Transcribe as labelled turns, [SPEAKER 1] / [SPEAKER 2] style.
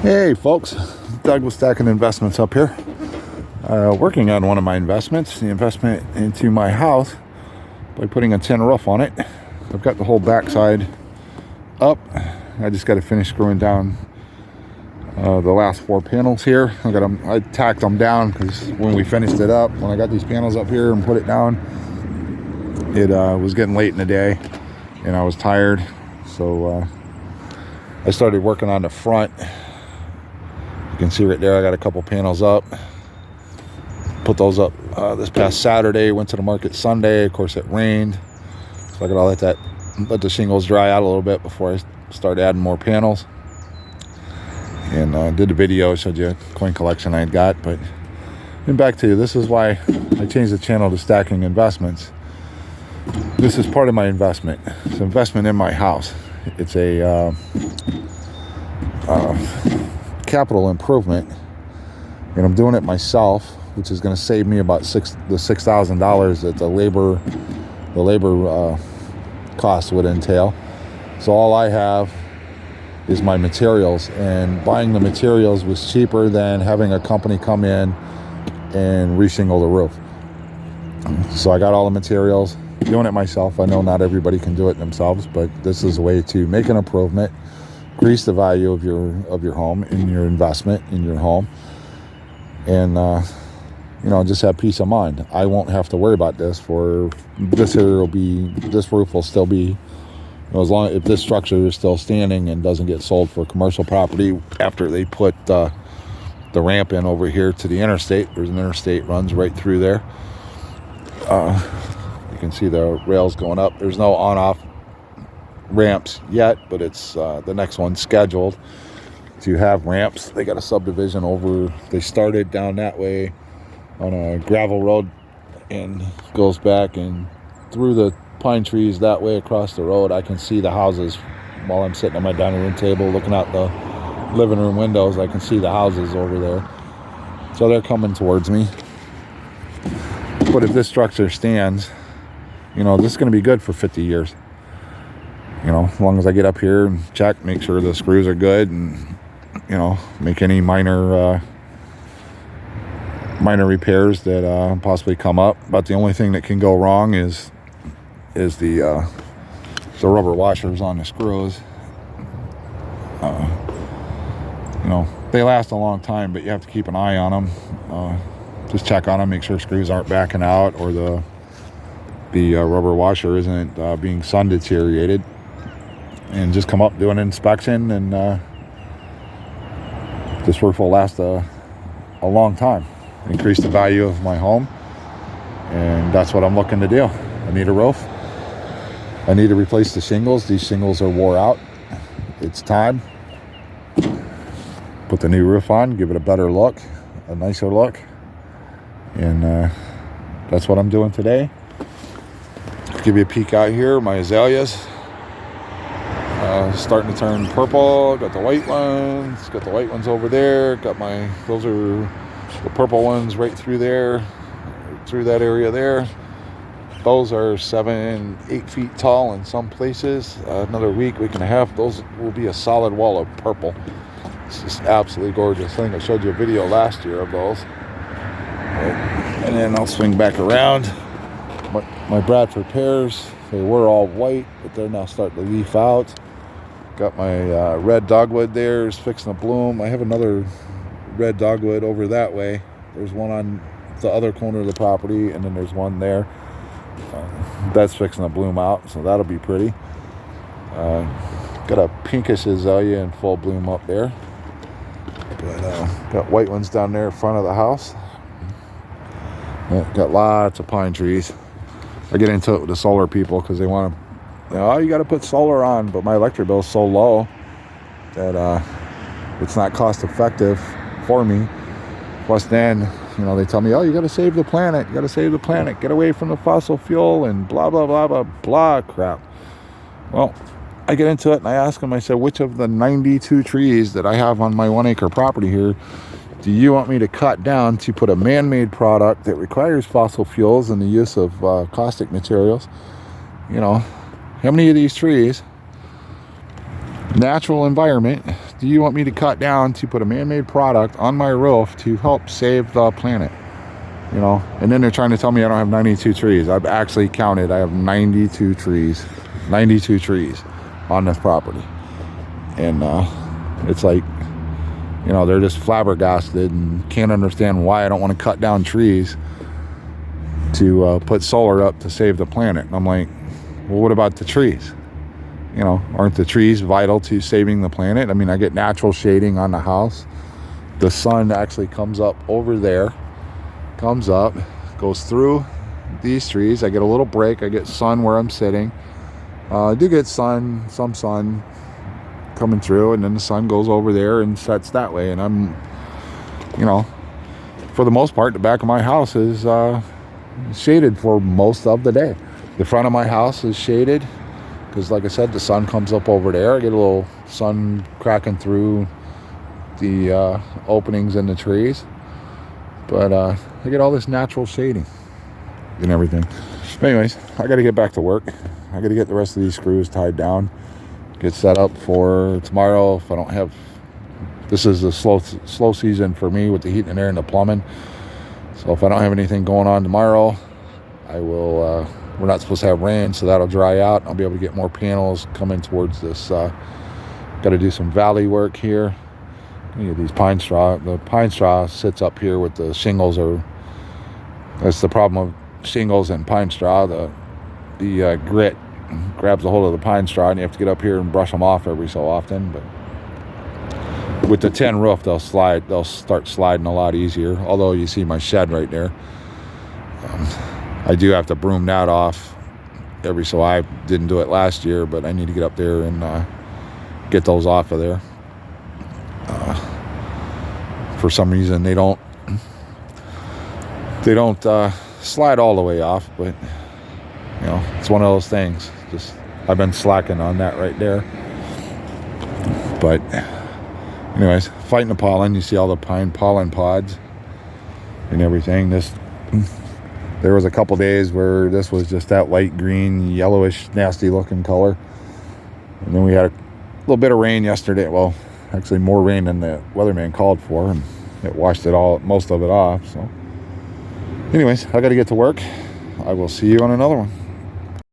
[SPEAKER 1] Hey folks, Doug with Stacking Investments up here. Working on one of my investments, the investment into my house by putting a tin roof on it. I've got the whole backside up. I just got to finish screwing down the last 4 panels here. I tacked them down because when we finished it up, when I got these panels up here and put it down, it was getting late in the day and I was tired. So I started working on the front. You can see right there I got a couple panels up. Put those up this past Saturday. Went to the market Sunday. Of course it rained, so I got to let the shingles dry out a little bit before I start adding more panels. And did the video, showed you a coin collection I got. But then back to you. This is why I changed the channel to Stacking Investments. This is part of my investment. It's an investment in my house. It's a capital improvement, and I'm doing it myself, which is going to save me about $6,000 that the labor cost would entail. So all I have is my materials, and buying the materials was cheaper than having a company come in and reshingle the roof. So I got all the materials, doing it myself. I know not everybody can do it themselves, but this is a way to make an improvement, increase the value of your home, in your investment in your home, and just have peace of mind. I won't have to worry about this. For this roof will still be, as long if this structure is still standing and doesn't get sold for commercial property after they put the ramp in over here to the interstate. There's an interstate runs right through there. You can see the rails going up. There's no on-off ramps yet, but it's the next one scheduled to have ramps. They got a subdivision over, they started down that way on a gravel road and goes back and through the pine trees that way across the road. I can see the houses while I'm sitting at my dining room table looking out the living room windows. I can see the houses over there, so they're coming towards me. But if this structure stands, this is going to be good for 50 years. As long as I get up here and check, make sure the screws are good, and make any minor repairs that possibly come up. But the only thing that can go wrong is the rubber washers on the screws. They last a long time, but you have to keep an eye on them. Just check on them, make sure screws aren't backing out, or the rubber washer isn't being sun deteriorated. And just come up, do an inspection, and this roof will last a long time. Increase the value of my home, and that's what I'm looking to do. I need a roof. I need to replace the shingles. These shingles are wore out. It's time. Put the new roof on, give it a better look, a nicer look, and that's what I'm doing today. Give you a peek out here, my azaleas. Starting to turn purple. Got the white ones. Got the white ones over there. Those are the purple ones right through there, through that area there. Those are 7-8 feet tall in some places. Another week and a half, those will be a solid wall of purple. It's just absolutely gorgeous. I think I showed you a video last year of those. And then I'll swing back around. My Bradford pears, they were all white, but they're now starting to leaf out. Got my red dogwood there, is fixing to bloom. I have another red dogwood over that way. There's one on the other corner of the property, and then there's one there. That's fixing to bloom out, so that'll be pretty. Got a pinkish azalea in full bloom up there. But got white ones down there in front of the house. Got lots of pine trees. I get into it with the solar people because they want to, you got to put solar on, but my electric bill is so low that it's not cost effective for me. Plus then, they tell me, you got to save the planet. You got to save the planet. Get away from the fossil fuel and blah, blah, blah, blah, blah crap. Well, I get into it and I ask them, I said, which of the 92 trees that I have on my 1 acre property here do you want me to cut down to put a man-made product that requires fossil fuels and the use of caustic materials? How many of these trees, natural environment, do do you want me to cut down to put a man-made product on my roof to help save the planet? You know, and then they're trying to tell me I don't have 92 trees. I've actually counted. I have 92 trees on this property. And it's like, you know, they're just flabbergasted and can't understand why I don't want to cut down trees to put solar up to save the planet. And I'm like, well, what about the trees? You know, aren't the trees vital to saving the planet? I mean, I get natural shading on the house. The sun actually comes up over there, comes up, goes through these trees. I get a little break. I get sun where I'm sitting. I do get some sun coming through, and then the sun goes over there and sets that way. And I'm, you know, for the most part, the back of my house is shaded for most of the day. The front of my house is shaded because, like I said, the sun comes up over there. I get a little sun cracking through the openings in the trees. But I get all this natural shading and everything. But anyways, I got to get back to work. I got to get the rest of these screws tied down, get set up for tomorrow. If I don't have, this is a slow season for me with the heat and air and the plumbing. So if I don't have anything going on tomorrow, I will, we're not supposed to have rain, so that'll dry out. I'll be able to get more panels coming towards this. Got to do some valley work here. These pine straw. The pine straw sits up here with the shingles. That's the problem of shingles and pine straw. The grit grabs a hold of the pine straw, and you have to get up here and brush them off every so often. But with the tin roof, they'll start sliding a lot easier. Although you see my shed right there. I do have to broom that off every so. I didn't do it last year, but I need to get up there and get those off of there. For some reason, they don't slide all the way off, but you know, it's one of those things. Just I've been slacking on that right there. But anyways, fighting the pollen. You see all the pine pollen pods and everything. There was a couple days where this was just that light green, yellowish, nasty looking color. And then we had a little bit of rain yesterday. Well, actually more rain than the weatherman called for, and it washed most of it off. So anyways, I got to get to work. I will see you on another one.